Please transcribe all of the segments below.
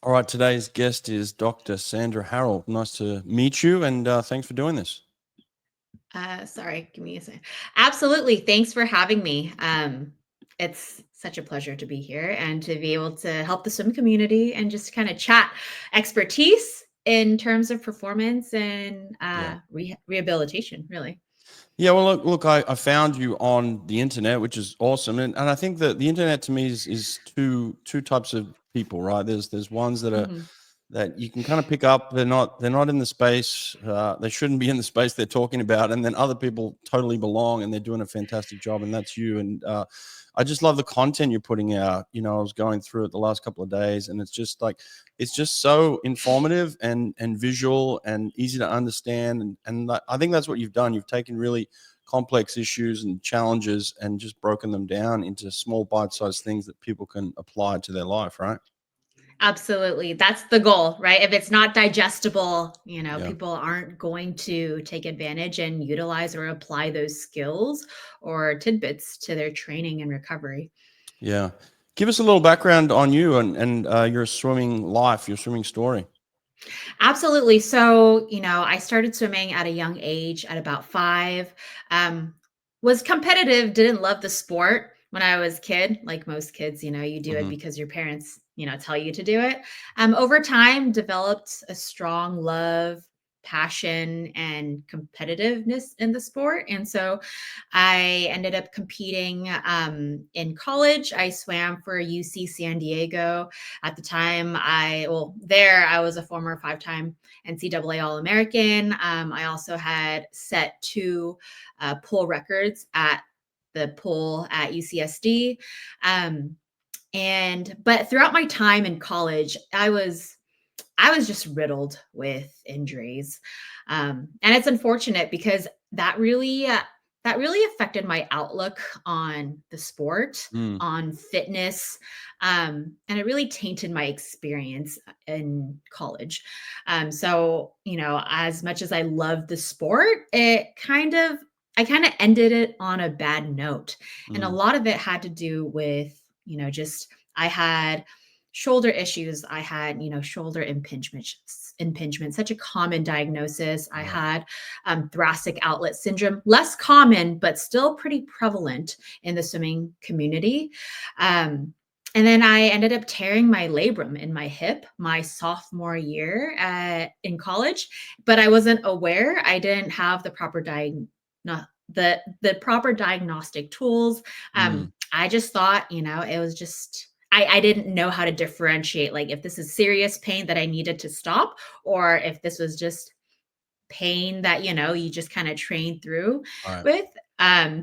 All right, today's guest is Dr. Sandra Harrell. Nice to meet you, and thanks for doing this. Sorry, give me a second. Absolutely. Thanks for having me. It's such a pleasure to be here and to be able to help the swim community and just kind of chat expertise in terms of performance and Yeah. rehabilitation, really. Yeah, well, look, I found you on the internet, which is awesome, and I think that the internet to me is two types of people, right? There's ones that are Mhm. that you can kind of pick up. They're not in the space. They shouldn't be in the space they're talking about, and then other people totally belong, and they're doing a fantastic job, and that's you. And I just love the content you're putting out. I was going through it the last couple of days, and it's just so informative and visual and easy to understand. And I think that's what you've done. You've taken really complex issues and challenges and just broken them down into small bite-sized things that people can apply to their life, right? Absolutely. That's the goal, right? If it's not digestible, Yeah. people aren't going to take advantage and utilize or apply those skills or tidbits to their training and recovery. Yeah. Give us a little background on you and your swimming life, your swimming story. Absolutely. So, I started swimming at a young age at about 5. Was competitive, didn't love the sport when I was a kid. Like most kids, you do it Hmm. because your parents, tell you to do it. Over time, developed a strong love, passion, and competitiveness in the sport. And so I ended up competing in college. I swam for UC San Diego. At the time, I was a former 5-time NCAA All American. I also had set 2 pool records at the pool at UCSD. Um, but throughout my time in college, I was just riddled with injuries. And it's unfortunate because that really affected my outlook on the sport, Mm. on fitness, and it really tainted my experience in college. So, as much as I loved the sport, I kind of ended it on a bad note. And a Mm. lot of it had to do with, just I had shoulder issues. I had, shoulder impingement, such a common diagnosis. I Right. had thoracic outlet syndrome, less common, but still pretty prevalent in the swimming community. Um, and then I ended up tearing my labrum in my hip my sophomore year in college, but I wasn't aware. I didn't have the proper diagnostic tools. Mm. I just thought, it was just I didn't know how to differentiate, like, if this is serious pain that I needed to stop or if this was just pain that, you just kind of train through Right. with.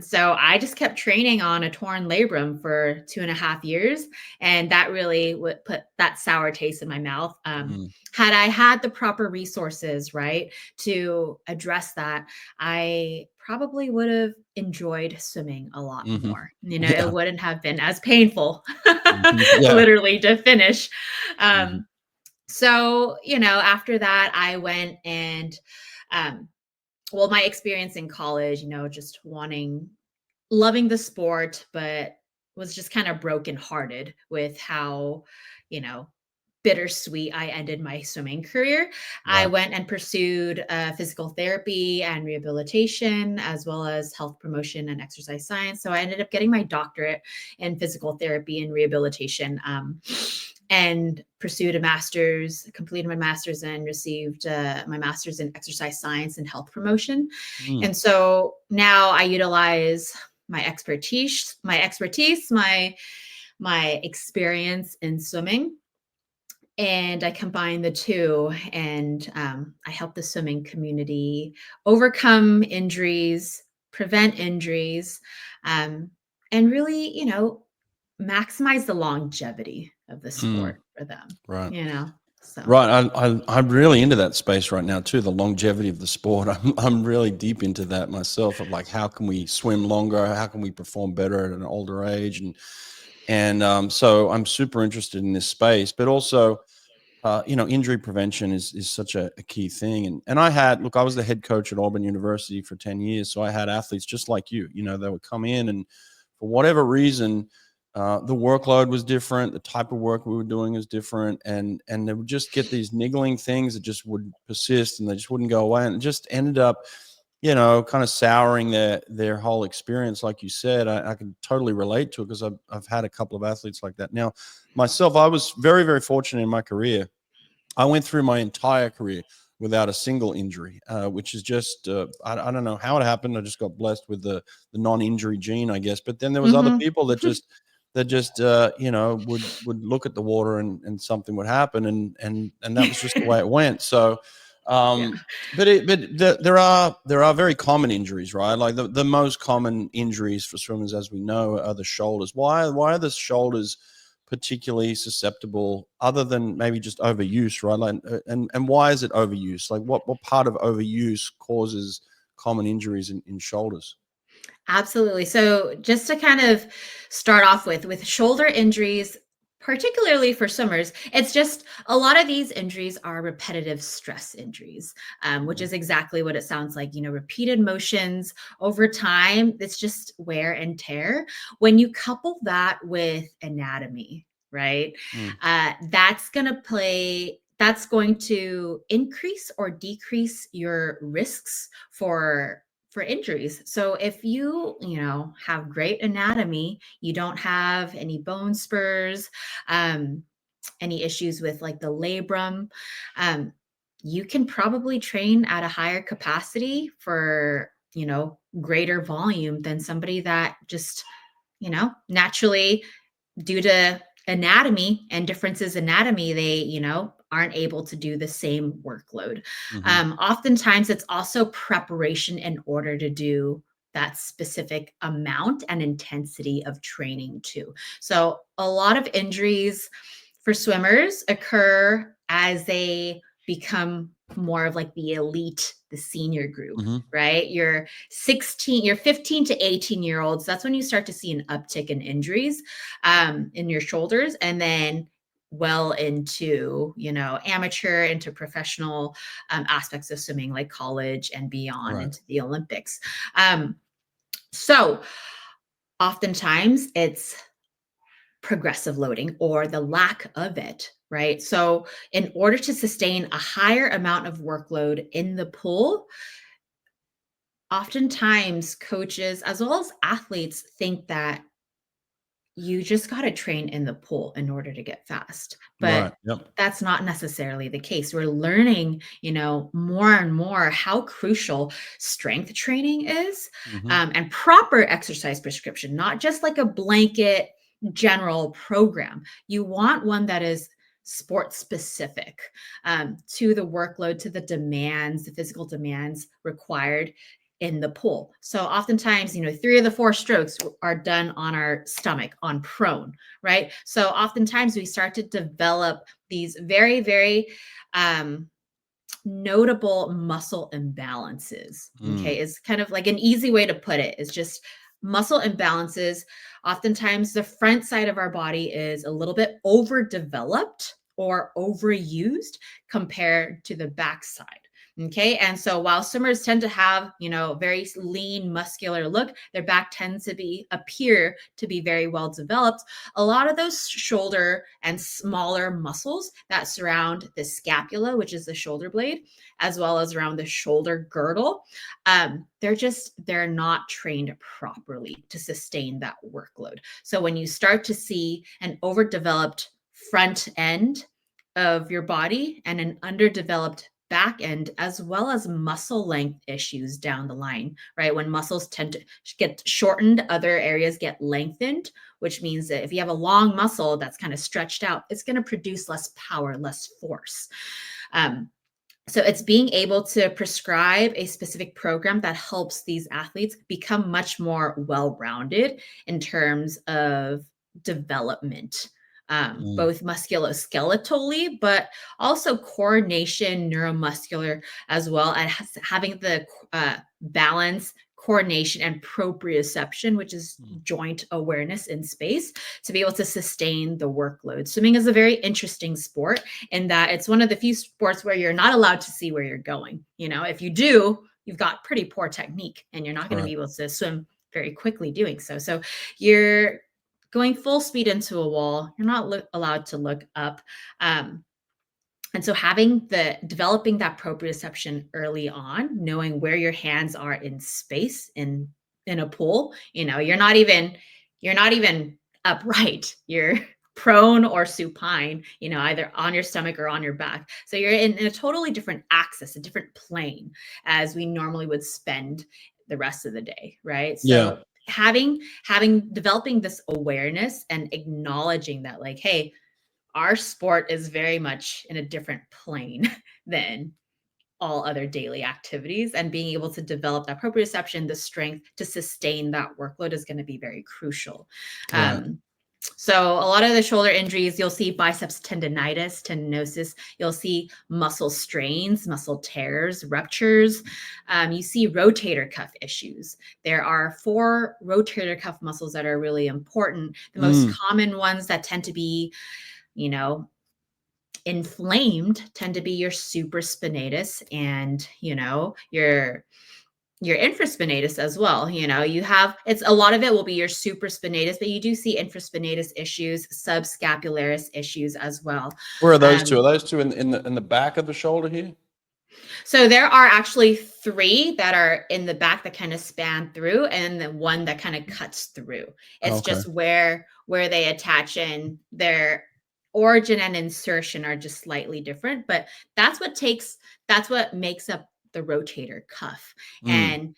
So I just kept training on a torn labrum for 2.5 years. And that really would put that sour taste in my mouth. Mm. Had I had the proper resources, right, to address that, I probably would have enjoyed swimming a lot Hmm. more. It Yeah. wouldn't have been as painful, Mhm. Yeah. literally, to finish. Hmm. Um, so, after that, I went and, um, well, my experience in college, just loving the sport, but was just kind of brokenhearted with how, you know, bittersweet I ended my swimming career. I Right. went and pursued physical therapy and rehabilitation, as well as health promotion and exercise science. So I ended up getting my doctorate in physical therapy and rehabilitation. And pursued a master's, completed my master's, and received my master's in exercise science and health promotion. Mm. And so now I utilize my experience in swimming, and I combine the two, and I help the swimming community overcome injuries, prevent injuries, um, and really, maximize the longevity of the Mm. sport for them. Right. So Right. I'm really into that space right now too. The longevity of the sport. I'm really deep into that myself. Of like, how can we swim longer? How can we perform better at an older age? And so I'm super interested in this space, but also injury prevention is such a key thing. And I was the head coach at Auburn University for 10 years. So I had athletes just like you, they would come in and for whatever reason, The workload was different. The type of work we were doing was different, and they would just get these niggling things that just would persist, and they just wouldn't go away, and it just ended up, kind of souring their whole experience. Like you said, I can totally relate to it because I've had a couple of athletes like that. Now, myself, I was very, very fortunate in my career. I went through my entire career without a single injury, which is just I don't know how it happened. I just got blessed with the non-injury gene, I guess. But then there was other Mhm. people that just would look at the water and something would happen, and that was just the way it went. So Yeah. there are very common injuries, right? Like the most common injuries for swimmers, as we know, are the shoulders. Why are the shoulders particularly susceptible, other than maybe just overuse, right? Like, and why is it overuse? Like, what part of overuse causes common injuries in shoulders? Absolutely. So just to kind of start off with shoulder injuries, particularly for swimmers, it's just a lot of these injuries are repetitive stress injuries, which Mhm. is exactly what it sounds like. Repeated motions over time, it's just wear and tear. When you couple that with anatomy, right? Mm. That's going to increase or decrease your risks for injuries. So if have great anatomy, you don't have any bone spurs, um, any issues with like the labrum, um, you can probably train at a higher capacity for greater volume than somebody that just naturally, due to anatomy and differences in anatomy, they aren't able to do the same workload. Mhm. Oftentimes it's also preparation in order to do that specific amount and intensity of training too. So a lot of injuries for swimmers occur as they become more of like the elite, the senior group, Mhm. right? You're 15 to 18-year olds. That's when you start to see an uptick in injuries in your shoulders. And then well into, amateur, into professional aspects of swimming, like college and beyond Right. into the Olympics. So oftentimes it's progressive loading or the lack of it, right? So, in order to sustain a higher amount of workload in the pool, oftentimes coaches as well as athletes think that you just got to train in the pool in order to get fast. Right. But Yep. that's not necessarily the case. We're learning, more and more how crucial strength training is, Mhm. and proper exercise prescription, not just like a blanket general program. You want one that is sport specific, to the workload, to the demands, the physical demands required in the pool. So oftentimes, 3 of the 4 strokes are done on our stomach, on prone, right? So oftentimes we start to develop these very, very notable muscle imbalances. Mm. Okay, is kind of like an easy way to put it. Is just muscle imbalances. Oftentimes, the front side of our body is a little bit overdeveloped or overused compared to the back side. Okay. And so while swimmers tend to have, very lean, muscular look, their back tends to appear to be very well developed. A lot of those shoulder and smaller muscles that surround the scapula, which is the shoulder blade, as well as around the shoulder girdle, they're not trained properly to sustain that workload. So when you start to see an overdeveloped front end of your body and an underdeveloped back end, as well as muscle length issues down the line, right? When muscles tend to get shortened, other areas get lengthened, which means that if you have a long muscle that's kind of stretched out, it's going to produce less power, less force. Um, so it's being able to prescribe a specific program that helps these athletes become much more well-rounded in terms of development, Mm. both musculoskeletally, but also coordination, neuromuscular, as well as having the balance, coordination, and proprioception, which is Mm. joint awareness in space, to be able to sustain the workload. Swimming is a very interesting sport in that it's one of the few sports where you're not allowed to see where you're going. If you do, you've got pretty poor technique and you're not going to Right. be able to swim very quickly doing so. So you're going full speed into a wall, you're not allowed to look up. And so developing that proprioception early on, knowing where your hands are in space in a pool, you're not even upright. You're prone or supine, either on your stomach or on your back. So you're in a totally different axis, a different plane as we normally would spend the rest of the day, right? Yeah. So developing this awareness and acknowledging that, like, hey, our sport is very much in a different plane than all other daily activities, and being able to develop that proprioception, the strength to sustain that workload is going to be very crucial. Right. So a lot of the shoulder injuries, you'll see biceps tendonitis, tendinosis. You'll see muscle strains, muscle tears, ruptures. You see rotator cuff issues. There are 4 rotator cuff muscles that are really important. The most common ones that tend to be, inflamed tend to be your supraspinatus and, your infraspinatus as well. A lot of it will be your supraspinatus, but you do see infraspinatus issues, subscapularis issues as well. Where are those two? Are those two in the back of the shoulder here? So there are actually 3 that are in the back that kind of span through, and then one that kind of cuts through. It's just where they attach in. Their origin and insertion are just slightly different, but that's what makes up the rotator cuff. And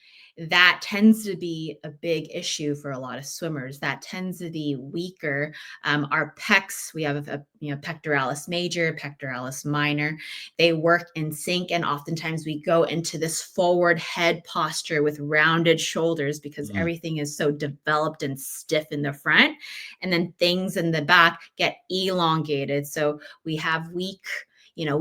that tends to be a big issue for a lot of swimmers. That tends to be weaker. Our pecs, we have a pectoralis major, pectoralis minor. They work in sync, and oftentimes we go into this forward head posture with rounded shoulders because everything is so developed and stiff in the front, and then things in the back get elongated. So we have we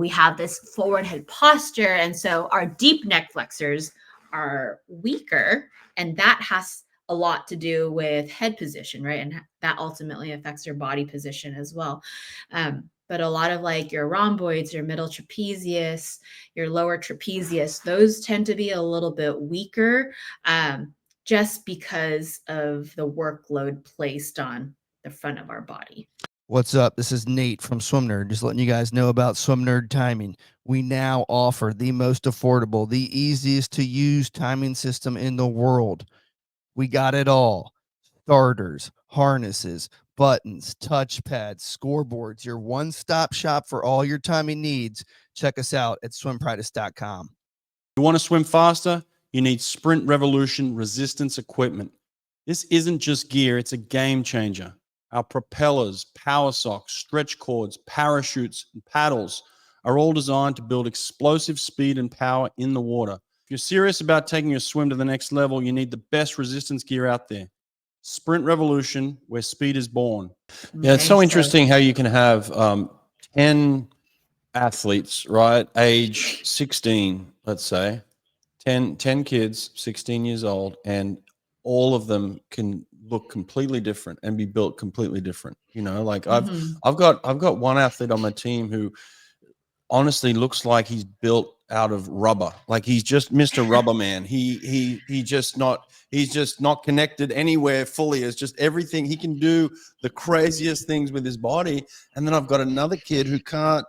have this forward head posture, and so our deep neck flexors are weaker, and that has a lot to do with head position, right? And that ultimately affects your body position as well. But a lot of like your rhomboids, your middle trapezius, your lower trapezius, those tend to be a little bit weaker, just because of the workload placed on the front of our body. What's up? This is Nate from Swim Nerd. Just letting you guys know about Swim Nerd Timing. We now offer the most affordable, the easiest to use timing system in the world. We got it all. Starters, harnesses, buttons, touchpads, scoreboards, your one-stop shop for all your timing needs. Check us out at swimpractice.com. You want to swim faster? You need Sprint Revolution resistance equipment. This isn't just gear, it's a game changer. Our propellers, power socks, stretch cords, parachutes, and paddles are all designed to build explosive speed and power in the water. If you're serious about taking your swim to the next level, you need the best resistance gear out there. Sprint Revolution, where speed is born. Yeah, it's so interesting how you can have 10 athletes, right? Age 16, let's say, 10 kids, 16 years old, and all of them can look completely different and be built completely different. Like I've got one athlete on my team who honestly looks like he's built out of rubber. Like he's just Mr. Rubber Man. He's just not connected anywhere fully. It's just everything. He can do the craziest things with his body. And then I've got another kid who can't,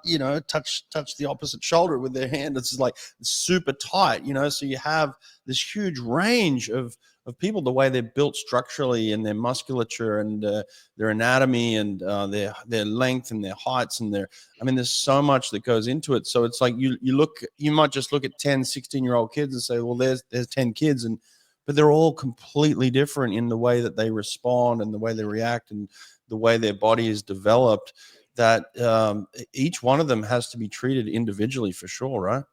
touch the opposite shoulder with their hand. It's just like super tight, so you have this huge range of people, the way they're built structurally and their musculature and their anatomy and their length and their heights and there's so much that goes into it. So it's like you might just look at 10, 16-year-old kids and say, well, there's 10 kids, but they're all completely different in the way that they respond and the way they react and the way their body is developed, that each one of them has to be treated individually for sure, right?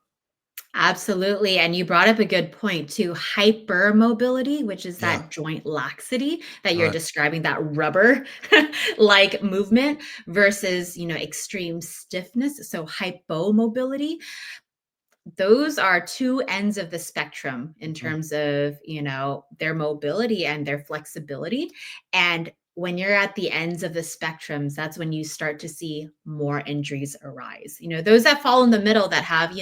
Absolutely. And you brought up a good point too. Hypermobility, which is that joint laxity that you're describing, that rubber like movement versus, extreme stiffness. So hypo-mobility, those are 2 ends of the spectrum in terms of, their mobility and their flexibility. And when you're at the ends of the spectrums, that's when you start to see more injuries arise. Those that fall in the middle that have,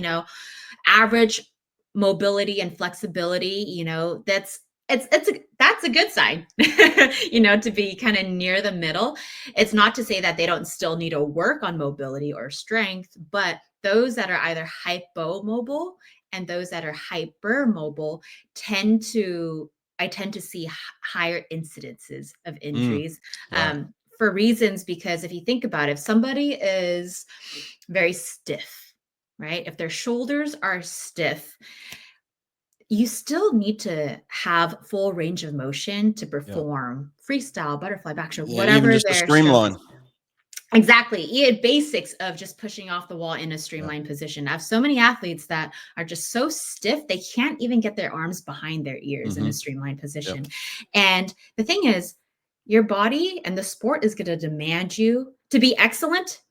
average mobility and flexibility, that's a good sign, to be kind of near the middle. It's not to say that they don't still need to work on mobility or strength, but those that are either hypomobile and those that are hypermobile I tend to see higher incidences of injuries, right. for reasons, because if you think about it, if somebody is very stiff, right? If their shoulders are stiff, you still need to have full range of motion to Yeah. perform freestyle, butterfly, backstroke, Yeah, even whatever just a their stroke streamline. is. Exactly. Basics of just pushing off the wall in a streamlined position. I have so many athletes that are just so stiff, they can't even get their arms behind their ears in a streamlined position. And the thing is, your body and the sport is going to demand you to be excellent.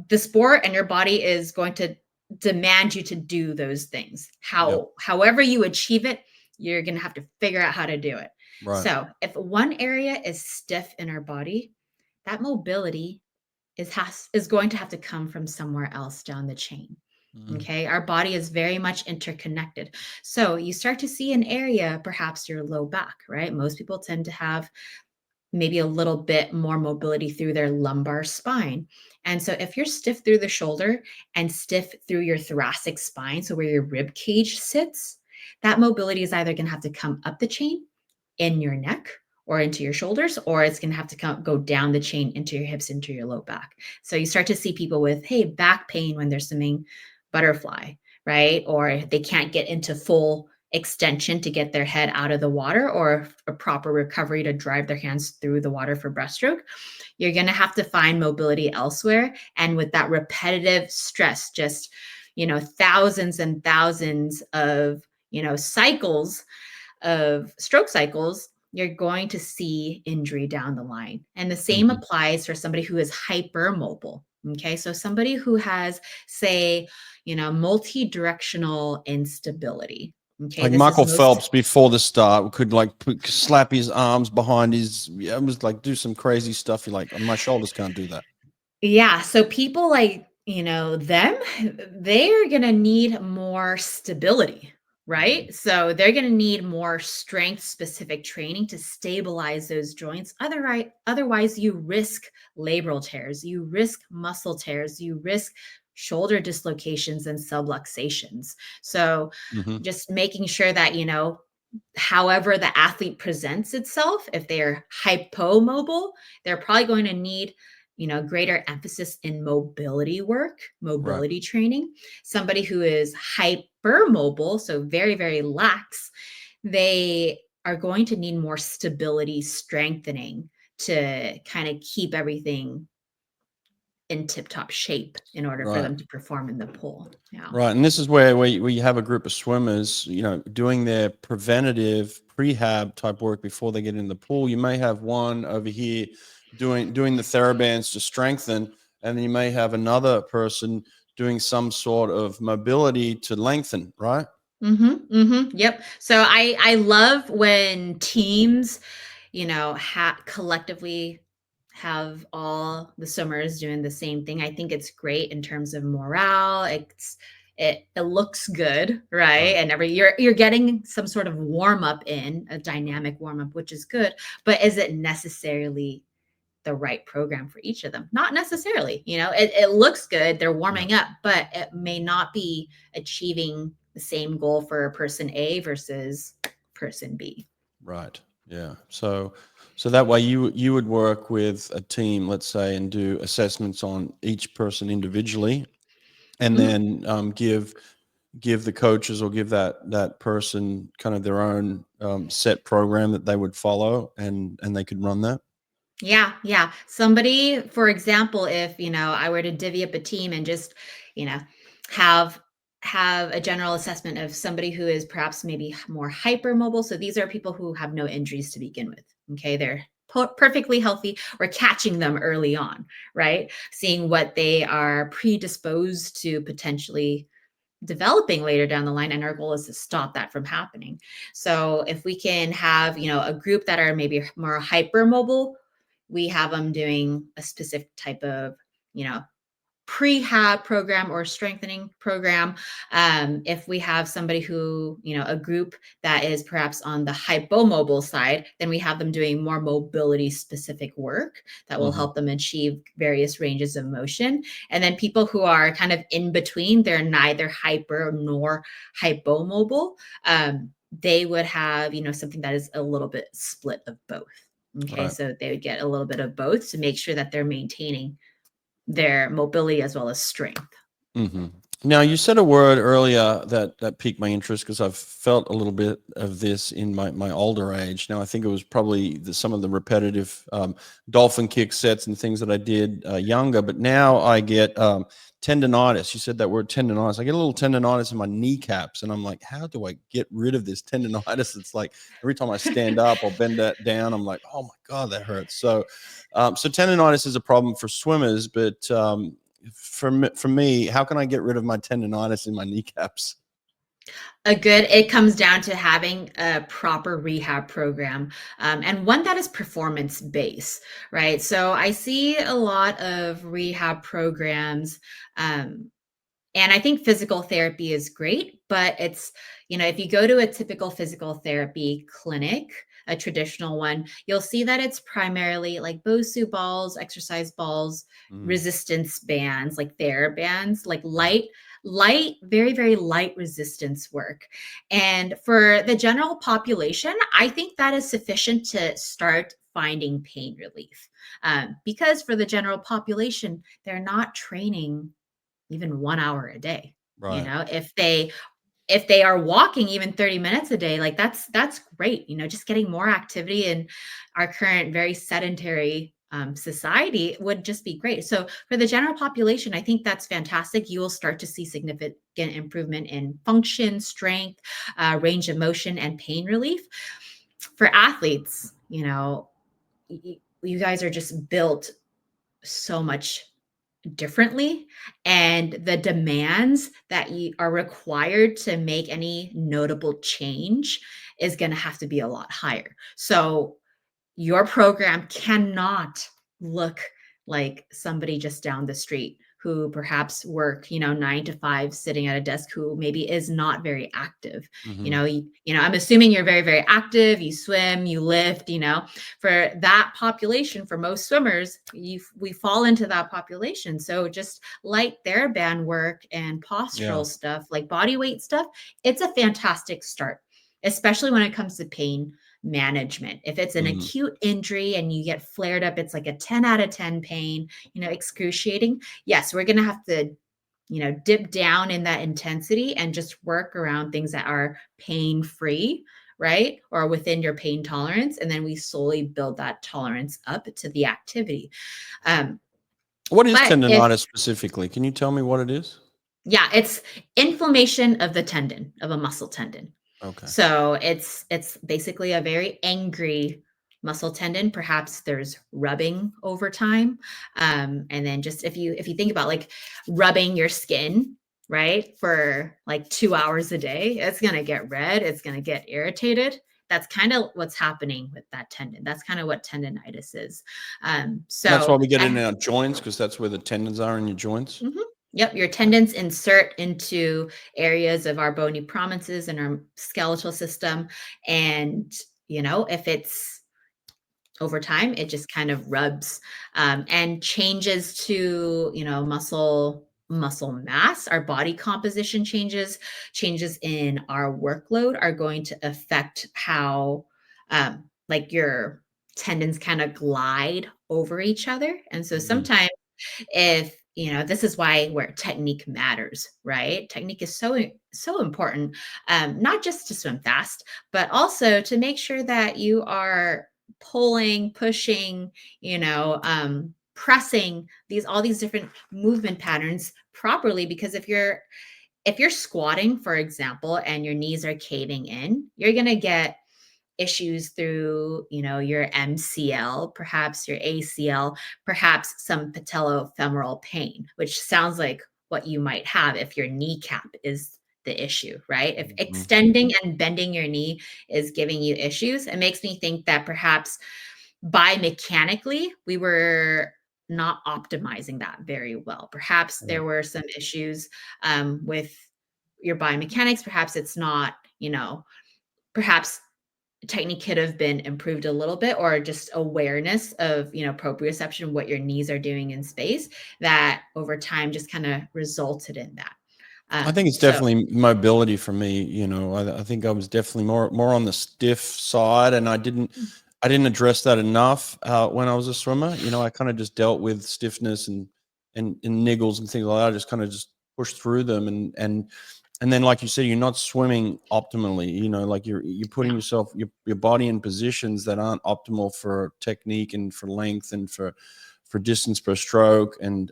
The sport and your body is going to demand you to do those things. However you achieve it, you're going to have to figure out how to do it. Right. So if one area is stiff in our body, that mobility is going to have to come from somewhere else down the chain. Okay. Our body is very much interconnected. So you start to see an area, perhaps your low back, right? Most people tend to have maybe a little bit more mobility through their lumbar spine. And so if you're stiff through the shoulder and stiff through your thoracic spine, so where your rib cage sits, that mobility is either going to have to come up the chain in your neck or into your shoulders, or it's going to have to go down the chain into your hips, into your low back. So you start to see people with, back pain when they're swimming butterfly, right? Or they can't get into full extension to get their head out of the water, or a proper recovery to drive their hands through the water for breaststroke. You're going to have to find mobility elsewhere. And with that repetitive stress, just, thousands and thousands of, cycles of stroke cycles, you're going to see injury down the line. And the same applies for somebody who is hypermobile. Okay. So somebody who has, say, multi-directional instability. Okay. Like Michael Phelps before the start could slap his arms behind his, it was like do some crazy stuff. You're like, my shoulders can't do that. Yeah. So people like, them, they're going to need more stability, right? So they're going to need more strength specific training to stabilize those joints. Otherwise you risk labral tears, you risk muscle tears, you risk shoulder dislocations and subluxations. So just making sure that, however the athlete presents itself, if they're hypomobile, they're probably going to need greater emphasis in mobility work, mobility training. Somebody who is hypermobile, so very, very lax, they are going to need more stability strengthening to kind of keep everything in tip-top shape in order for them to perform in the pool. Yeah. Right. And this is where we have a group of swimmers, doing their preventative prehab type work before they get in the pool. You may have one over here doing the TheraBands to strengthen, and then you may have another person doing some sort of mobility to lengthen, right? Yep. So I love when teams, collectively have all the swimmers doing the same thing. I think it's great in terms of morale. It looks good, right? And you're getting some sort of warm up in a dynamic warm up, which is good. But is it necessarily the right program for each of them? Not necessarily. It looks good. They're warming up, but it may not be achieving the same goal for person A versus person B. Right. Yeah. So that way you would work with a team, let's say, and do assessments on each person individually, and then give the coaches or give that person kind of their own set program that they would follow, and they could run that. Yeah. Yeah. Somebody, for example, if, I were to divvy up a team and just, have a general assessment of somebody who is perhaps maybe more hypermobile. So these are people who have no injuries to begin with. Okay. They're perfectly healthy. We're catching them early on, right? Seeing what they are predisposed to potentially developing later down the line, and our goal is to stop that from happening. So if we can have a group that are maybe more hypermobile, we have them doing a specific type of prehab program or strengthening program. If we have somebody who, a group that is perhaps on the hypomobile side, then we have them doing more mobility specific work that will help them achieve various ranges of motion. And then people who are kind of in between, they're neither hyper nor hypomobile. They would have, something that is a little bit split of both. Okay. Right. So they would get a little bit of both to make sure that they're maintaining their mobility as well as strength. Now, you said a word earlier that piqued my interest, because I've felt a little bit of this in my older age. Now, I think it was probably some of the repetitive dolphin kick sets and things that I did younger, but now I get tendonitis. You said that word, tendonitis. I get a little tendonitis in my kneecaps, and I'm like, how do I get rid of this tendonitis? It's like every time I stand up or bend that down, I'm like, oh my God, that hurts. So tendonitis is a problem for swimmers, but for me, how can I get rid of my tendonitis in my kneecaps? It comes down to having a proper rehab program, and one that is performance based, right? So I see a lot of rehab programs, and I think physical therapy is great, but it's, if you go to a typical physical therapy clinic, a traditional one, you'll see that it's primarily like Bosu balls, exercise balls, resistance bands, like TheraBands, like light, very, very light resistance work. And for the general population, I think that is sufficient to start finding pain relief. Because for the general population, they're not training even 1 hour a day. Right. If they are walking even 30 minutes a day, like that's great. Just getting more activity in our current very sedentary society would just be great. So for the general population, I think that's fantastic. You will start to see significant improvement in function, strength, range of motion, and pain relief. For athletes, you guys are just built so much differently, and the demands that you are required to make any notable change is going to have to be a lot higher. So your program cannot look like somebody just down the street who perhaps work, 9 to 5 sitting at a desk, who maybe is not very active. I'm assuming you're very, very active. You swim, you lift, for that population, for most swimmers, we fall into that population. So just light TheraBand work and postural stuff, like body weight stuff, it's a fantastic start, especially when it comes to pain management. If it's an acute injury and you get flared up, it's like a 10 out of 10 pain, excruciating. Yes, we're going to have to, dip down in that intensity and just work around things that are pain-free, right? Or within your pain tolerance. And then we slowly build that tolerance up to the activity. What is tendonitis specifically? Can you tell me what it is? Yeah, it's inflammation of the tendon, of a muscle tendon. Okay. So it's basically a very angry muscle tendon. Perhaps there's rubbing over time. And then just if you think about like rubbing your skin, right, for like 2 hours a day, it's going to get red. It's going to get irritated. That's kind of what's happening with that tendon. That's kind of what tendonitis is. So that's why we get it in our joints, because that's where the tendons are in your joints. Yep, your tendons insert into areas of our bony prominences and our skeletal system. And, if it's over time, it just kind of rubs and changes to, muscle mass. Our body composition changes in our workload are going to affect how like your tendons kind of glide over each other. And so sometimes if this is where technique matters, right? Technique is so important, not just to swim fast, but also to make sure that you are pulling, pushing, pressing all these different movement patterns properly. Because if you're squatting, for example, and your knees are caving in, you're going to get issues through, your MCL, perhaps your ACL, perhaps some patellofemoral pain, which sounds like what you might have if your kneecap is the issue, right? If extending and bending your knee is giving you issues, it makes me think that perhaps biomechanically we were not optimizing that very well. Perhaps there were some issues with your biomechanics. Perhaps it's not, perhaps technique could have been improved a little bit, or just awareness of, proprioception, what your knees are doing in space, that over time just kind of resulted in that. I think it's So definitely mobility for me. I think I was definitely more on the stiff side, and I didn't address that enough when I was a swimmer. I kind of just dealt with stiffness and niggles and things like that. I just kind of just pushed through them, and then, like you said, you're not swimming optimally. Like you're putting yourself your body in positions that aren't optimal for technique and for length and for distance per stroke, and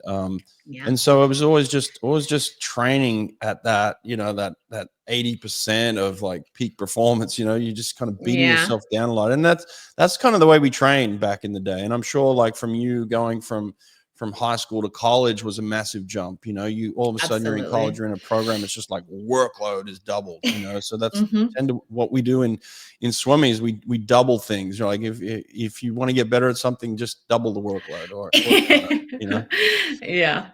so it was always just training at that, that 80% of like peak performance. You're just kind of beating yeah, yourself down a lot, and that's kind of the way we trained back in the day. And I'm sure, like, from you going from high school to college was a massive jump. You all of a sudden you're in college, absolutely. you're in a program, it's just like workload is doubled. So that's Hmm. tend to what we do in swimming is we double things. Like if you want to get better at something, just double the workload, or Yeah.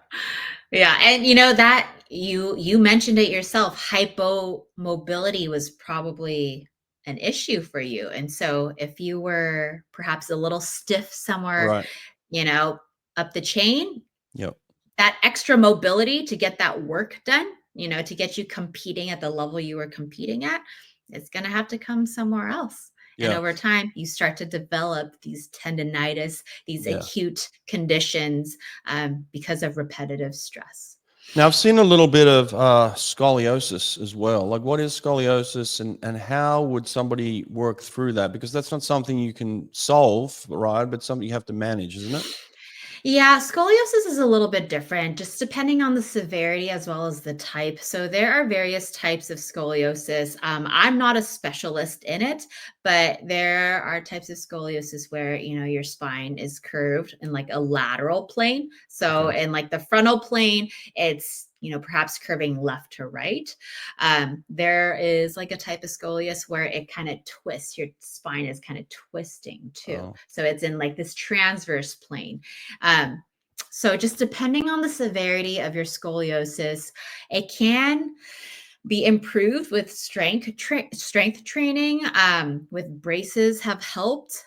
Yeah. And that you mentioned it yourself, hypo-mobility was probably an issue for you. And so if you were perhaps a little stiff somewhere, right. you know, up the chain, Yep. that extra mobility to get that work done, to get you competing at the level you were competing at, it's going to have to come somewhere else. And Yeah. over time, you start to develop these tendonitis, these Yeah. acute conditions because of repetitive stress. Now, I've seen a little bit of scoliosis as well. Like, what is scoliosis, and how would somebody work through that? Because that's not something you can solve, right? But something you have to manage, isn't it? Yeah, scoliosis is a little bit different, just depending on the severity as well as the type. So there are various types of scoliosis. I'm not a specialist in it, but there are types of scoliosis where your spine is curved in like a lateral plane. So Okay. in like the frontal plane, it's perhaps curving left to right. There is like a type of scoliosis where it kind of twists. Your spine is kind of twisting too. Oh, So it's in like this transverse plane. Um, so just depending on the severity of your scoliosis, it can be improved with strength training. With braces have helped,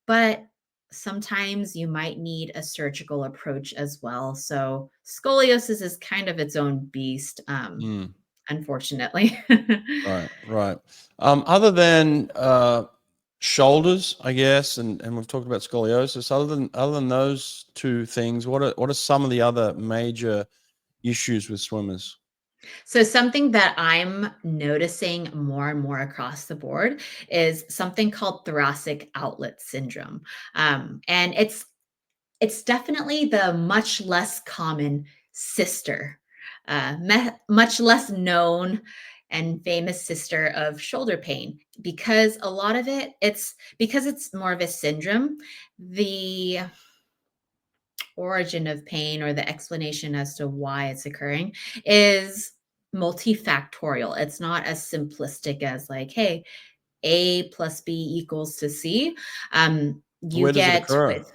but sometimes you might need a surgical approach as well. So scoliosis is kind of its own beast, mm, unfortunately. right, right. Other than shoulders, I guess, and we've talked about scoliosis. Other than those two things, what are some of the other major issues with swimmers? So something that I'm noticing more and more across the board is something called thoracic outlet syndrome. And it's definitely the much less common sister, much less known and famous sister of shoulder pain, because a lot of it's because it's more of a syndrome. The origin of pain, or the explanation as to why it's occurring, is multifactorial. It's not as simplistic as like, hey, A plus B equals to C. You Where does it get occur? with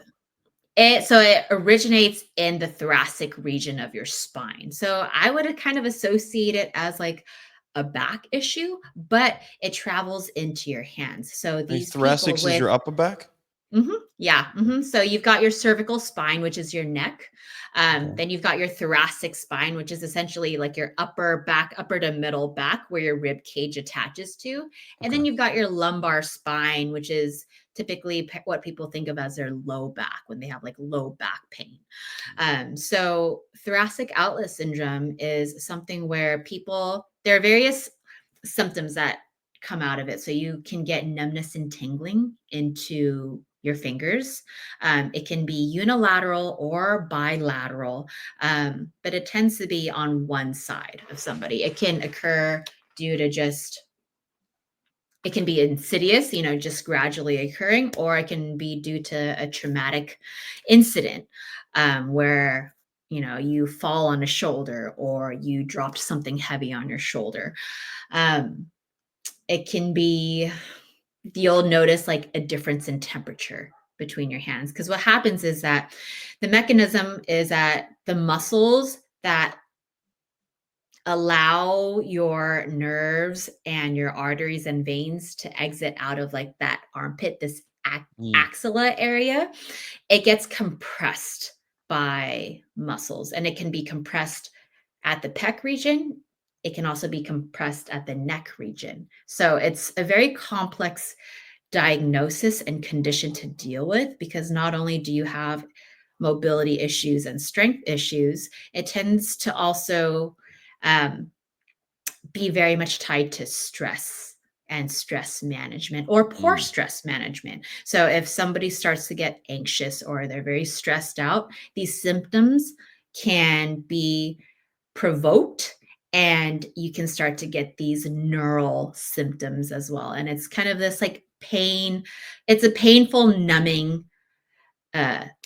it, so it originates in the thoracic region of your spine. So I would kind of associate it as like a back issue, but it travels into your hands. So And these people thoracics is with your upper back. Yeah. So you've got your cervical spine, which is your neck. Okay. Then you've got your thoracic spine, which is essentially like your upper back, upper to middle back, where your rib cage attaches to. And Okay. then you've got your lumbar spine, which is typically what people think of as their low back when they have like low back pain. So thoracic outlet syndrome is something where there are various symptoms that come out of it. So you can get numbness and tingling into your fingers. It can be unilateral or bilateral, but it tends to be on one side of somebody. It can occur due to it can be insidious, just gradually occurring, or it can be due to a traumatic incident where you fall on a shoulder or you dropped something heavy on your shoulder. It can be, you'll notice like a difference in temperature between your hands. Because what happens is that the mechanism is that the muscles that allow your nerves and your arteries and veins to exit out of like that armpit, this Mm. axilla area, it gets compressed by muscles, and it can be compressed at the pec region. It can also be compressed at the neck region. So it's a very complex diagnosis and condition to deal with, because not only do you have mobility issues and strength issues, it tends to also be very much tied to stress and stress management or poor stress management. So if somebody starts to get anxious or they're very stressed out, these symptoms can be provoked, and you can start to get these neural symptoms as well. And it's kind of this like pain, it's a painful numbing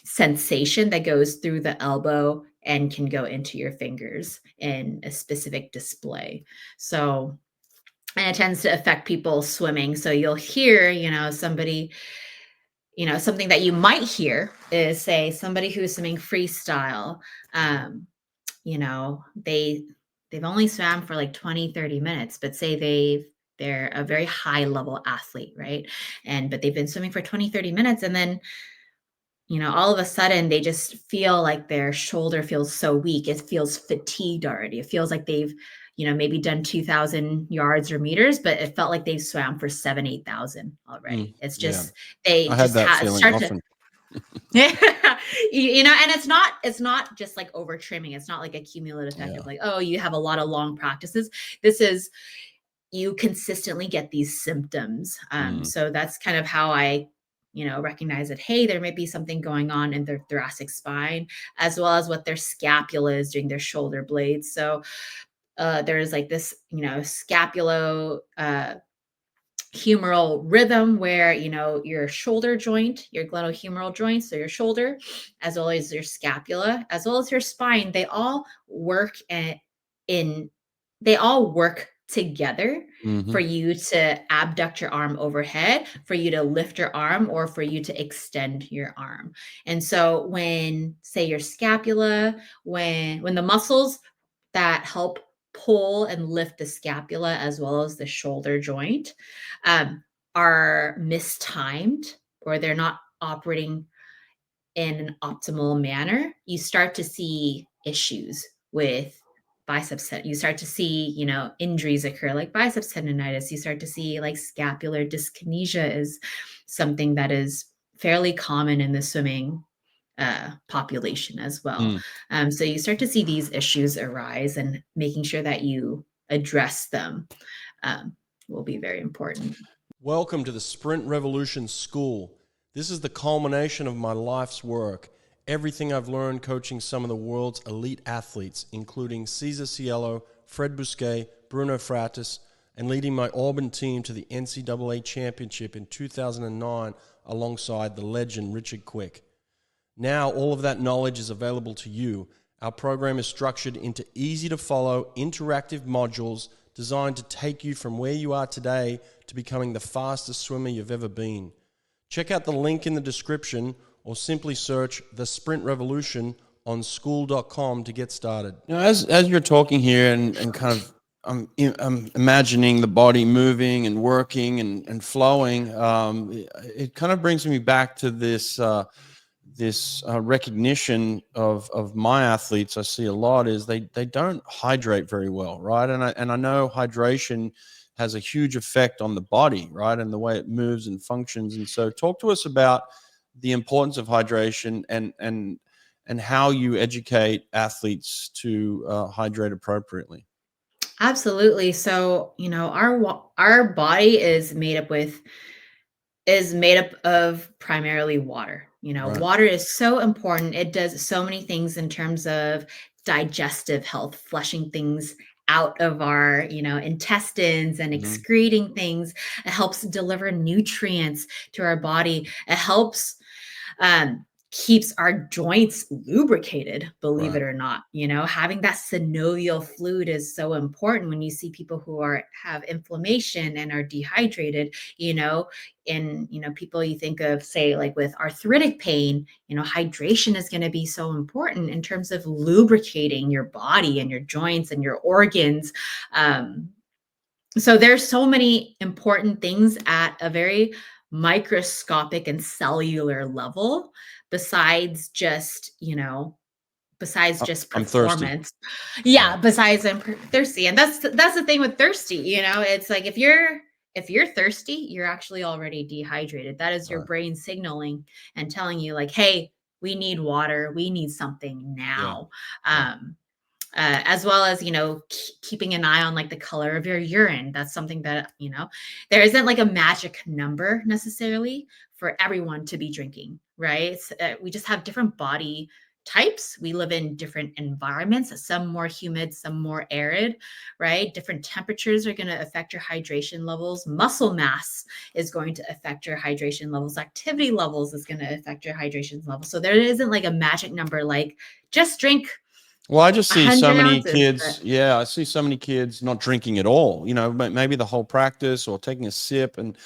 sensation that goes through the elbow and can go into your fingers in a specific display. So, and it tends to affect people swimming. So you'll hear, somebody, something that you might hear is, say, somebody who's swimming freestyle, they've only swam for like 20, 30 minutes, but say they're a very high level athlete, right? But they've been swimming for 20, 30 minutes, and then all of a sudden they just feel like their shoulder feels so weak. It feels fatigued already. It feels like they've, maybe done 2,000 yards or meters, but it felt like they swam for 7,000, 8,000 already. It's just, they I had just that feeling start often. yeah, and it's not just like over trimming. It's not like a cumulative effect of like, oh, you have a lot of long practices. This is, you consistently get these symptoms. So that's kind of how I, recognize that, hey, there may be something going on in their thoracic spine, as well as what their scapula is doing, their shoulder blades. So there's like this, scapulo humeral rhythm where, your shoulder joint, your glenohumeral joint, so your shoulder, as well as your scapula, as well as your spine, they all work together for you to abduct your arm overhead, for you to lift your arm, or for you to extend your arm. And so when, say, your scapula, when the muscles that help pull and lift the scapula as well as the shoulder joint are mistimed, or they're not operating in an optimal manner, you start to see issues with biceps. You start to see, injuries occur like biceps tendonitis. You start to see like scapular dyskinesia is something that is fairly common in the swimming population as well. So you start to see these issues arise, and making sure that you address them will be very important. Welcome to the Sprint Revolution School. This is the culmination of my life's work. Everything I've learned coaching some of the world's elite athletes, including Cesar Cielo, Fred Bousquet, Bruno Fratis, and leading my Auburn team to the NCAA championship in 2009 alongside the legend Richard Quick. Now all of that knowledge is available to you. Our program is structured into easy-to-follow, interactive modules designed to take you from where you are today to becoming the fastest swimmer you've ever been. Check out the link in the description, or simply search The Sprint Revolution on school.com to get started. As you're talking here and kind of I'm imagining the body moving and working and flowing, it kind of brings me back to this recognition of my athletes. I see a lot is they don't hydrate very well, right? And I know hydration has a huge effect on the body, right, and the way it moves and functions. And so, talk to us about the importance of hydration and how you educate athletes to hydrate appropriately. Absolutely. So, our body is made up of primarily water. Right. Water is so important. It does so many things in terms of digestive health, flushing things out of our, intestines and excreting things. It helps deliver nutrients to our body. It helps keeps our joints lubricated, believe Right. it or not. Having that synovial fluid is so important. When you see people who have inflammation and are dehydrated, in people you think of, say, like with arthritic pain, hydration is going to be so important in terms of lubricating your body and your joints and your organs. So there's so many important things at a very microscopic and cellular level besides just, I'm thirsty. performance. Yeah. Yeah, besides I'm thirsty. And that's the thing with thirsty, it's like if you're thirsty, you're actually already dehydrated. That is your Right. brain signaling and telling you like, hey, we need water, we need something Yeah. now. Yeah. As well as keeping an eye on like the color of your urine. That's something that there isn't like a magic number necessarily for everyone to be drinking, right? We just have different body types. We live in different environments, some more humid, some more arid, right? Different temperatures are going to affect your hydration levels. Muscle mass is going to affect your hydration levels. Activity levels is going to affect your hydration levels. So there isn't like a magic number like just drink Well, I just see so 100 many ounces. kids. Yeah, I see so many kids not drinking at all. Maybe the whole practice or taking a sip and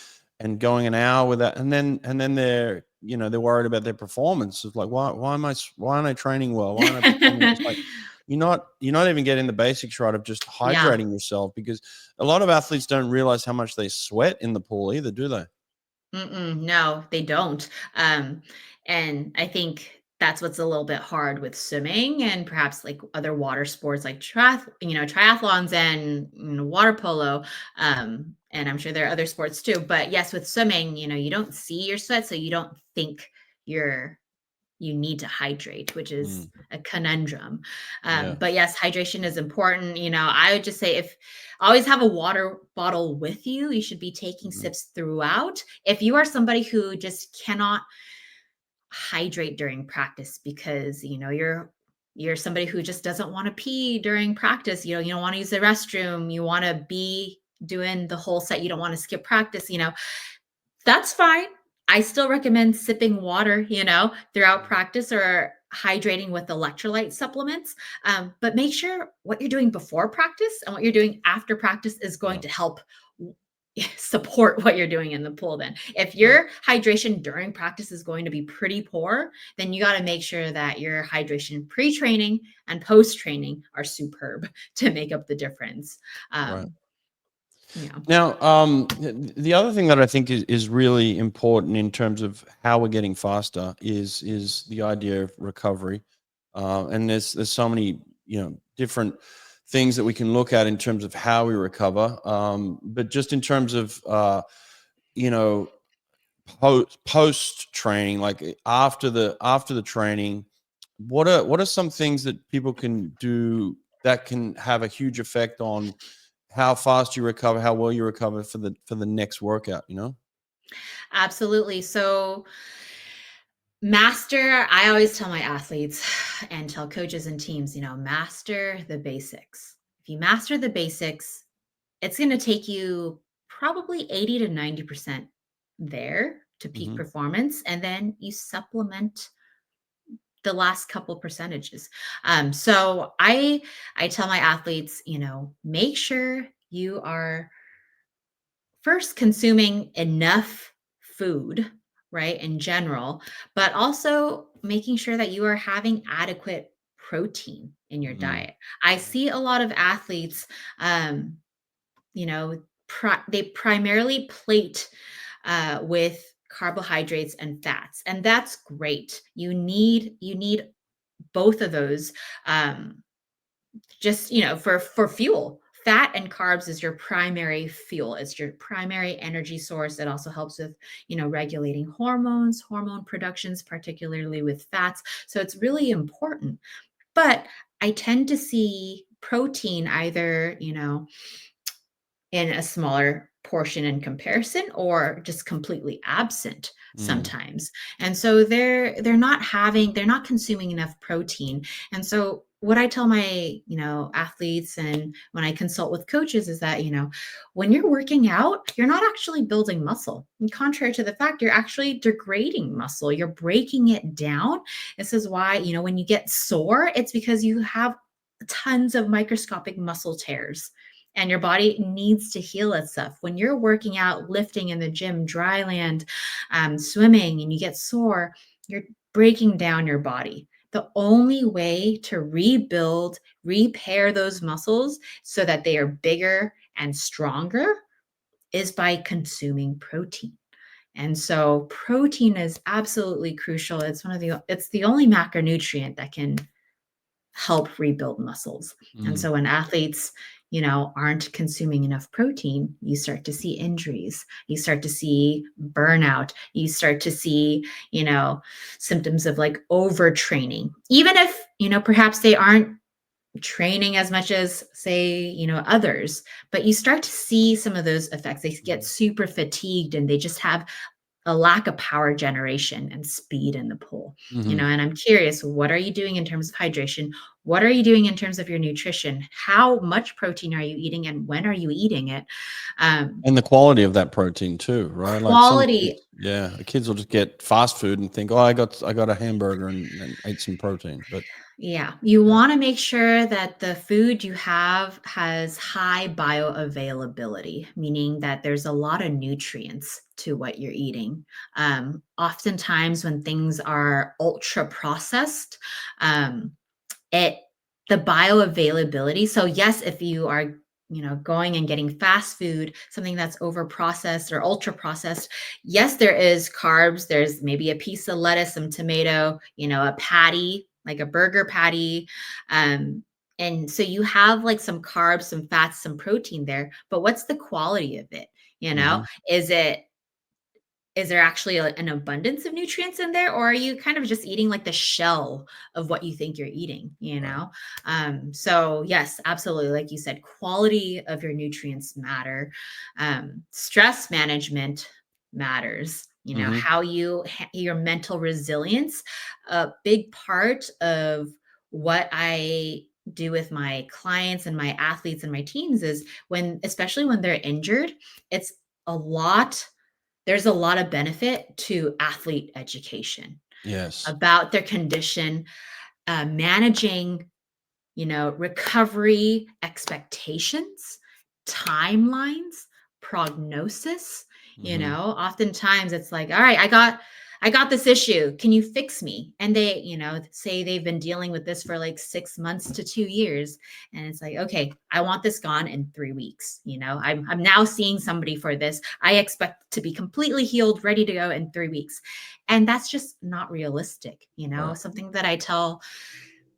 going an hour with that, and then they're they're worried about their performance. It's like why aren't I training well? Why aren't I performing? It's like you're not even getting the basics right of just Yeah. hydrating yourself, because a lot of athletes don't realize how much they sweat in the pool either, do they? No, they don't. And I think that's what's a little bit hard with swimming and perhaps like other water sports like triathlons and water polo. And I'm sure there are other sports too. But yes, with swimming, you don't see your sweat, so you don't think you need to hydrate, which is a conundrum. Yeah. But yes, hydration is important. I would just say if always have a water bottle with you, you should be taking sips throughout. If you are somebody who just cannot hydrate during practice because, you're somebody who just doesn't want to pee during practice, you don't want to use the restroom, you want to be doing the whole set, you don't want to skip practice, that's fine. I still recommend sipping water, throughout practice or hydrating with electrolyte supplements. But make sure what you're doing before practice and what you're doing after practice is going to help support what you're doing in the pool. Then if your hydration during practice is going to be pretty poor, then you got to make sure that your hydration pre-training and post-training are superb to make up the difference. Right. Yeah. Now, the other thing that I think is really important in terms of how we're getting faster is the idea of recovery, and there's so many different things that we can look at in terms of how we recover, but just in terms of you know post training, like after the training, what are some things that people can do that can have a huge effect on how fast you recover, how well you recover for the next workout, Absolutely. So I always tell my athletes and tell coaches and teams, master the basics. If you master the basics, it's going to take you probably 80 to 90% there to peak Hmm. performance. And then you supplement the last couple percentages. So I tell my athletes, make sure you are first consuming enough food, right, in general, but also making sure that you are having adequate protein in your Hmm. diet. I see a lot of athletes, you know, they primarily plate with carbohydrates and fats, and that's great. You need both of those, just for fuel. Fat and carbs is your primary fuel. It's your primary energy source. It also helps with regulating hormone productions, particularly with fats. So it's really important. But I tend to see protein either in a smaller portion in comparison or just completely absent sometimes. And so they're not consuming enough protein. And so what I tell my, athletes and when I consult with coaches is that, when you're working out, you're not actually building muscle. And contrary to the fact, you're actually degrading muscle. You're breaking it down. This is why, when you get sore, it's because you have tons of microscopic muscle tears and your body needs to heal itself. When you're working out, lifting in the gym, dry land, swimming, and you get sore, you're breaking down your body. The only way to rebuild, repair those muscles so that they are bigger and stronger is by consuming protein. And so protein is absolutely crucial. It's the only macronutrient that can help rebuild muscles. And so when athletes, aren't consuming enough protein, you start to see injuries, you start to see burnout, you start to see, symptoms of like overtraining, even if, perhaps they aren't training as much as say, others, but you start to see some of those effects. They get super fatigued and they just have a lack of power generation and speed in the pool. And I'm curious, what are you doing in terms of hydration? What are you doing in terms of your nutrition? How much protein are you eating and when are you eating it? And the quality of that protein too, right? Like some Quality. kids, yeah, the kids will just get fast food and think, oh, I got a hamburger and ate some protein. But Yeah, you want to make sure that the food you have has high bioavailability, meaning that there's a lot of nutrients to what you're eating. Oftentimes, when things are ultra processed, it the bioavailability. So yes, if you are going and getting fast food, something that's over processed or ultra processed, yes, there is carbs. There's maybe a piece of lettuce, some tomato, a patty, like a burger patty. And so you have like some carbs, some fats, some protein there, but what's the quality of it? Is it is there actually an abundance of nutrients in there, or are you kind of just eating like the shell of what you think you're eating, so yes, absolutely, like you said, quality of your nutrients matter. Stress management matters, how your mental resilience. A big part of what I do with my clients and my athletes and my teams is especially when they're injured, it's a lot there's a lot of benefit to athlete education yes, about their condition, managing, recovery expectations, timelines, prognosis. Oftentimes it's like, all right, I got this issue. Can you fix me? And they, say they've been dealing with this for like 6 months to 2 years. And it's like, okay, I want this gone in 3 weeks. I'm now seeing somebody for this. I expect to be completely healed, ready to go in 3 weeks. And that's just not realistic. Right. Something that I tell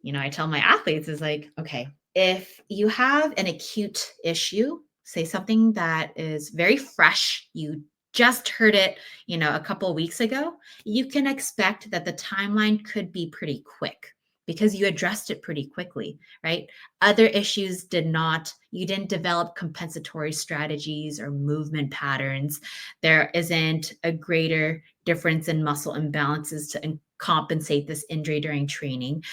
my athletes is like, okay, if you have an acute issue, say something that is very fresh, you just heard it, a couple of weeks ago, you can expect that the timeline could be pretty quick because you addressed it pretty quickly, right? Other issues you didn't develop compensatory strategies or movement patterns. There isn't a greater difference in muscle imbalances to compensate this injury during training.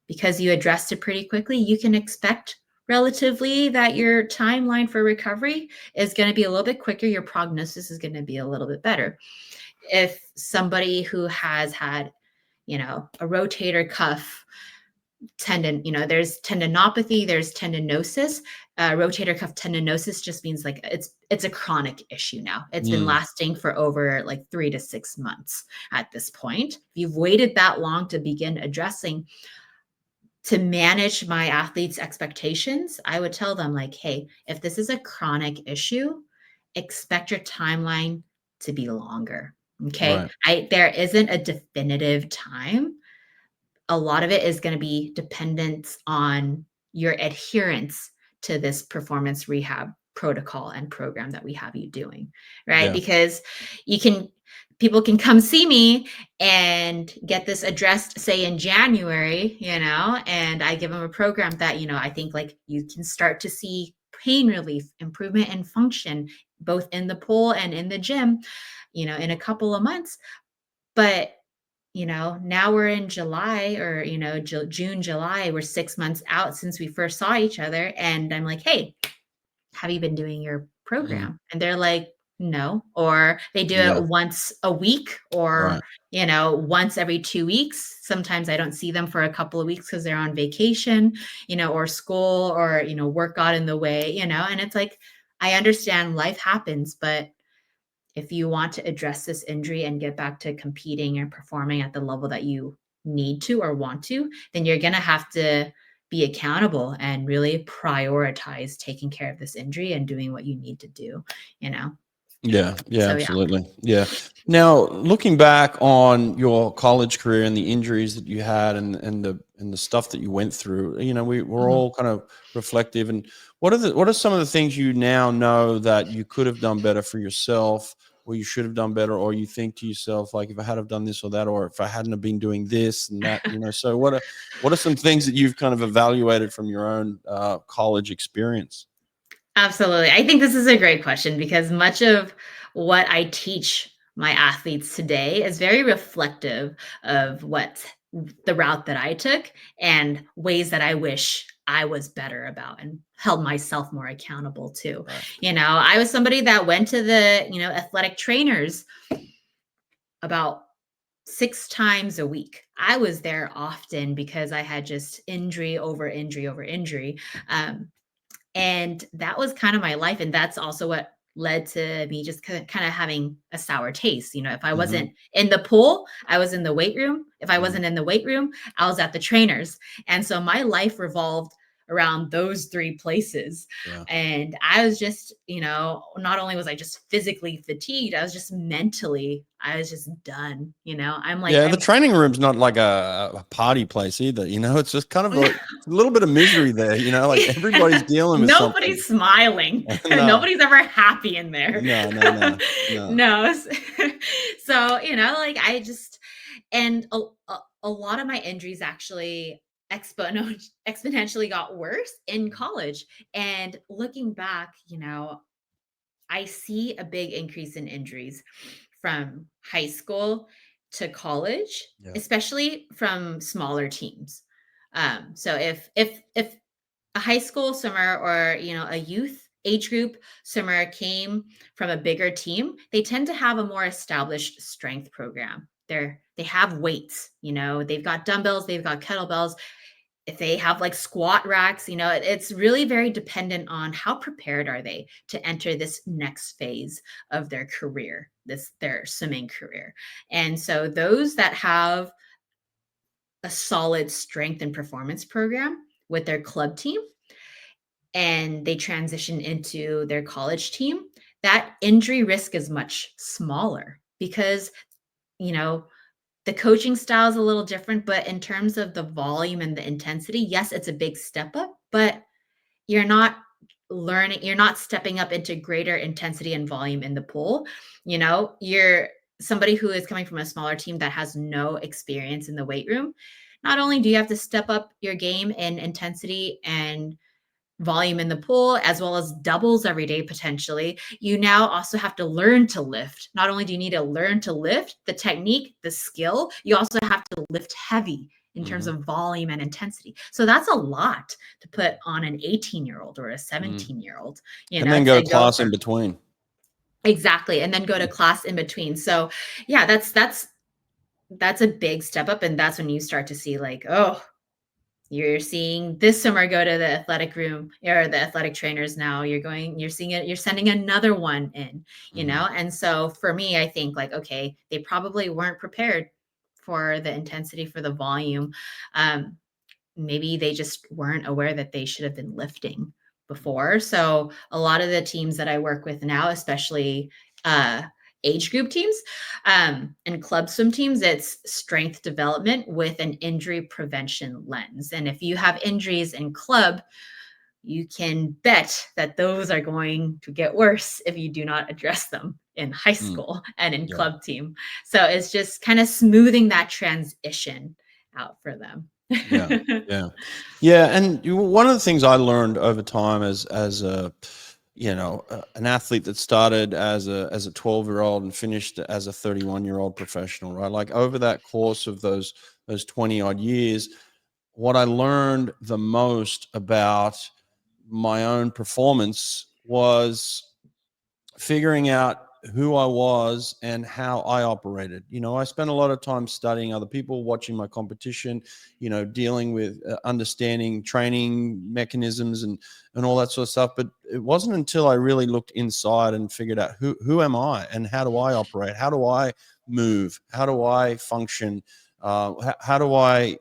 Because you addressed it pretty quickly, you can expect relatively that your timeline for recovery is going to be a little bit quicker. Your prognosis is going to be a little bit better. If somebody who has had, a rotator cuff tendon, there's tendinopathy, there's tendinosis. Rotator cuff tendinosis just means like it's a chronic issue now. It's been lasting for over like 3 to 6 months at this point. If you've waited that long to begin addressing, to manage my athletes' expectations, I would tell them like, hey, if this is a chronic issue, expect your timeline to be longer. Okay. Right. There isn't a definitive time. A lot of it is going to be dependent on your adherence to this performance rehab protocol and program that we have you doing, right? Yeah. Because people can come see me and get this addressed, say in January, and I give them a program that, I think like you can start to see pain relief, improvement in function, both in the pool and in the gym, in a couple of months. But now we're in July, or, June, July, we're 6 months out since we first saw each other. And I'm like, hey, have you been doing your Mhm. program? And they're like, no. Or they do Yeah. it once a week, or, Right. once every 2 weeks. Sometimes I don't see them for a couple of weeks because they're on vacation, or school, or, work got in the way, and it's like, I understand life happens, but if you want to address this injury and get back to competing and performing at the level that you need to or want to, then you're going to have to be accountable and really prioritize taking care of this injury and doing what you need to do, you know? Yeah, yeah, So, yeah. absolutely. Yeah. Now, looking back on your college career and the injuries that you had, and the stuff that you went through, we're Mhm. all kind of reflective. And what are some of the things you now know that you could have done better for yourself, or you should have done better, or you think to yourself, like, if I had have done this or that, or if I hadn't have been doing this and that, so what are some things that you've kind of evaluated from your own college experience? Absolutely. I think this is a great question because much of what I teach my athletes today is very reflective of what the route that I took and ways that I wish I was better about and held myself more accountable to. Right. I was somebody that went to the, athletic trainers about 6 times a week. I was there often because I had just injury over injury over injury. And that was kind of my life. And that's also what led to me just kind of having a sour taste. If I Hmm. wasn't in the pool, I was in the weight room. If I Hmm. wasn't in the weight room, I was at the trainers. And so my life revolved around those three places. Yeah. And I was just, not only was I just physically fatigued, I was just mentally, I was just done. I'm like, Yeah, the training room's not like a party place either, it's just kind of a little bit of misery there, like everybody's dealing with something. Nobody's smiling. No, Nobody's ever happy in there. no, no, no, no. No. So, like I just, and a lot of my injuries actually exponentially got worse in college. And looking back, I see a big increase in injuries from high school to college, Yeah. especially from smaller teams. So if a high school swimmer, or a youth age group swimmer came from a bigger team, they tend to have a more established strength program. They have weights, they've got dumbbells, they've got kettlebells. If they have like squat racks, it's really very dependent on how prepared are they to enter this next phase of their career, their swimming career. And so those that have a solid strength and performance program with their club team, and they transition into their college team, that injury risk is much smaller because, you know, the coaching style is a little different, but in terms of the volume and the intensity, yes, it's a big step up, but you're not you're not stepping up into greater intensity and volume in the pool. You're somebody who is coming from a smaller team that has no experience in the weight room. Not only do you have to step up your game in intensity and volume in the pool, as well as doubles every day potentially, you now also have to learn to lift. Not only do you need to learn to lift, the technique, the skill, you also have to lift heavy in terms Hmm. of volume and intensity. So that's a lot to put on an 18-year-old or a Hmm. 17-year-old, And then go to to go class in from between. exactly, and then go to class in between. So yeah, that's a big step up. And that's when you start to see like, oh, you're seeing this swimmer go to the athletic room or the athletic trainers. Now you're seeing it, you're sending another one in, Hmm. and so for me, I think like, okay, they probably weren't prepared for the intensity, for the volume. um, Maybe they just weren't aware that they should have been lifting before. So a lot of the teams that I work with now, especially uh, age group teams, and club swim teams, it's strength development with an injury prevention lens. And if you have injuries in club, you can bet that those are going to get worse if you do not address them in high Mm. school and in Yeah. club team. So it's just kind of smoothing that transition out for them. Yeah. Yeah. Yeah. And one of the things I learned over time as a an athlete that started as a 12-year-old and finished as a 31-year-old professional, right? Like over that course of those 20 odd years, what I learned the most about my own performance was figuring out who I was and how I operated. I spent a lot of time studying other people, watching my competition, dealing with understanding training mechanisms and all that sort of stuff. But it wasn't until I really looked inside and figured out who am I and how do I operate? How do I move? How do I function? How do I,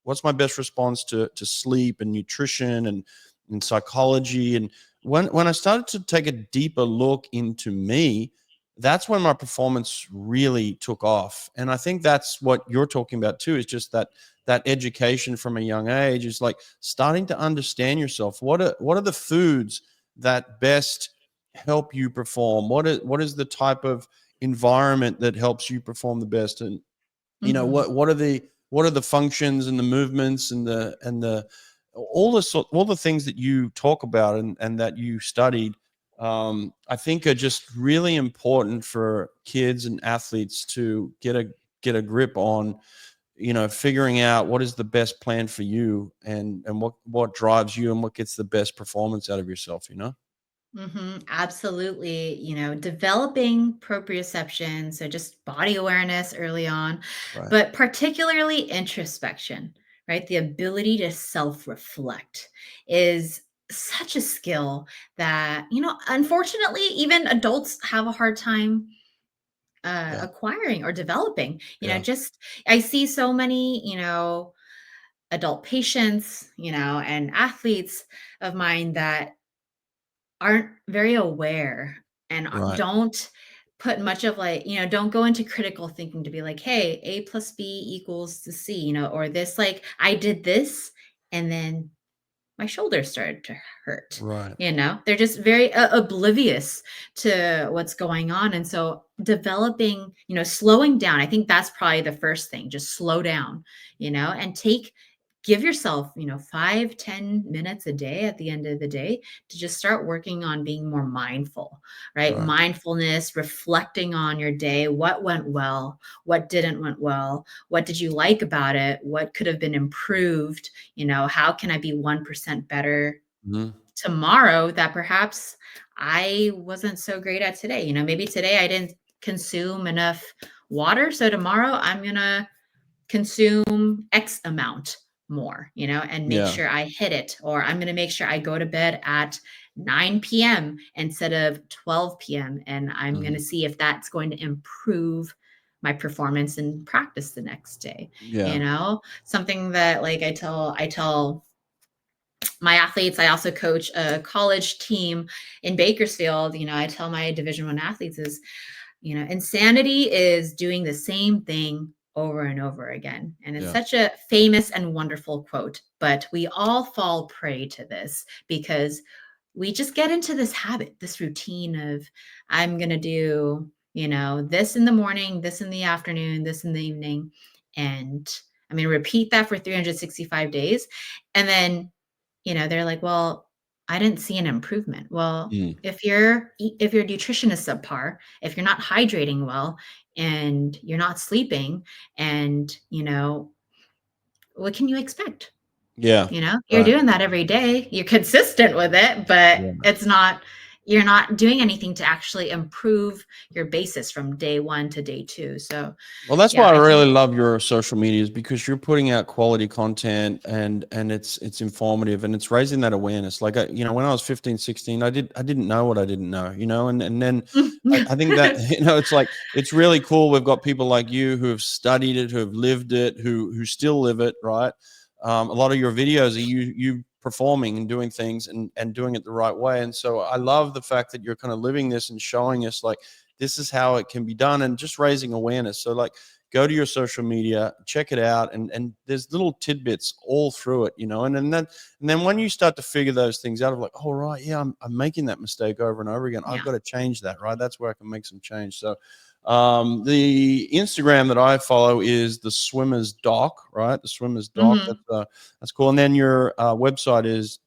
what's my best response to sleep and nutrition and psychology? And when I started to take a deeper look into me, that's when my performance really took off. And I think that's what you're talking about too, is just that education from a young age is like starting to understand yourself. What are the foods that best help you perform? What is the type of environment that helps you perform the best? And what are the functions and the movements and the all the things that you talk about and that you studied, I think are just really important for kids and athletes to get a grip on, figuring out what is the best plan for you and what drives you and what gets the best performance out of yourself. Absolutely. Developing proprioception, so just body awareness early on, Right. but particularly introspection, right? The ability to self reflect is such a skill that, unfortunately, even adults have a hard time Yeah. acquiring or developing. Yeah. I see so many, adult patients, and athletes of mine that aren't very aware and Right. don't put much of don't go into critical thinking to be like, hey, A plus B equals to C, or this, like, I did this and then my shoulder started to hurt. Right. They're just very oblivious to what's going on. And so developing, slowing down, I think that's probably the first thing. Just slow down, and give yourself, 5-10 minutes a day at the end of the day to just start working on being more mindful, right? Right. Mindfulness, reflecting on your day, what went well, what didn't went well, what did you like about it, what could have been improved, how can I be 1% better Mhm. tomorrow that perhaps I wasn't so great at today. Maybe today I didn't consume enough water, so tomorrow I'm going to consume X amount more, and make Yeah. sure I hit it. Or I'm going to make sure I go to bed at 9 p.m. instead of 12 p.m. And I'm going Mhm. to see if that's going to improve my performance in practice the next day. Yeah. Something that, like, I tell my athletes. I also coach a college team in Bakersfield. I tell my Division I athletes is, insanity is doing the same thing over and over again. And it's Yeah. such a famous and wonderful quote, but we all fall prey to this because we just get into this habit, this routine of, I'm going to do, this in the morning, this in the afternoon, this in the evening. And I'm going to repeat that for 365 days. And then, they're like, well, I didn't see an improvement. Well, Mm. if your nutrition is subpar, if you're not hydrating well and you're not sleeping, and what can you expect? Yeah. You're Right. doing that every day. You're consistent with it, but Yeah. you're not doing anything to actually improve your basis from day 1 to day 2. So Well, that's yeah, why I I really think. love your social medias, because you're putting out quality content and it's informative and it's raising that awareness. Like, when I was 15, 16, I didn't know what I didn't know, and then I think that, it's like, it's really cool. We've got people like you who have studied it, who have lived it, who still live it. Right. A lot of your videos are you performing and doing things and doing it the right way. And so I love the fact that you're kind of living this and showing us, like, this is how it can be done, and just raising awareness. So, like, go to your social media, check it out, and there's little tidbits all through it, and then when you start to figure those things out of, like, oh, right, yeah, I'm making that mistake over and over again. I've Yeah. got to change that, right? That's where I can make some change. So the Instagram that I follow is the Swimmers Doc, right? The Swimmers Doc. Mhm. That's cool. And then your website is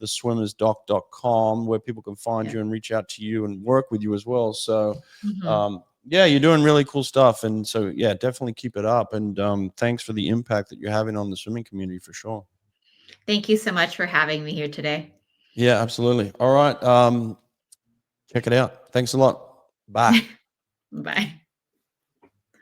theswimmersdoc.com, where people can find Yeah. you and reach out to you and work with you as well. So, Mhm. yeah, you're doing really cool stuff. And so, yeah, definitely keep it up. And thanks for the impact that you're having on the swimming community for sure. Thank you so much for having me here today. Yeah, absolutely. All right. Check it out. Thanks a lot. Bye. Bye.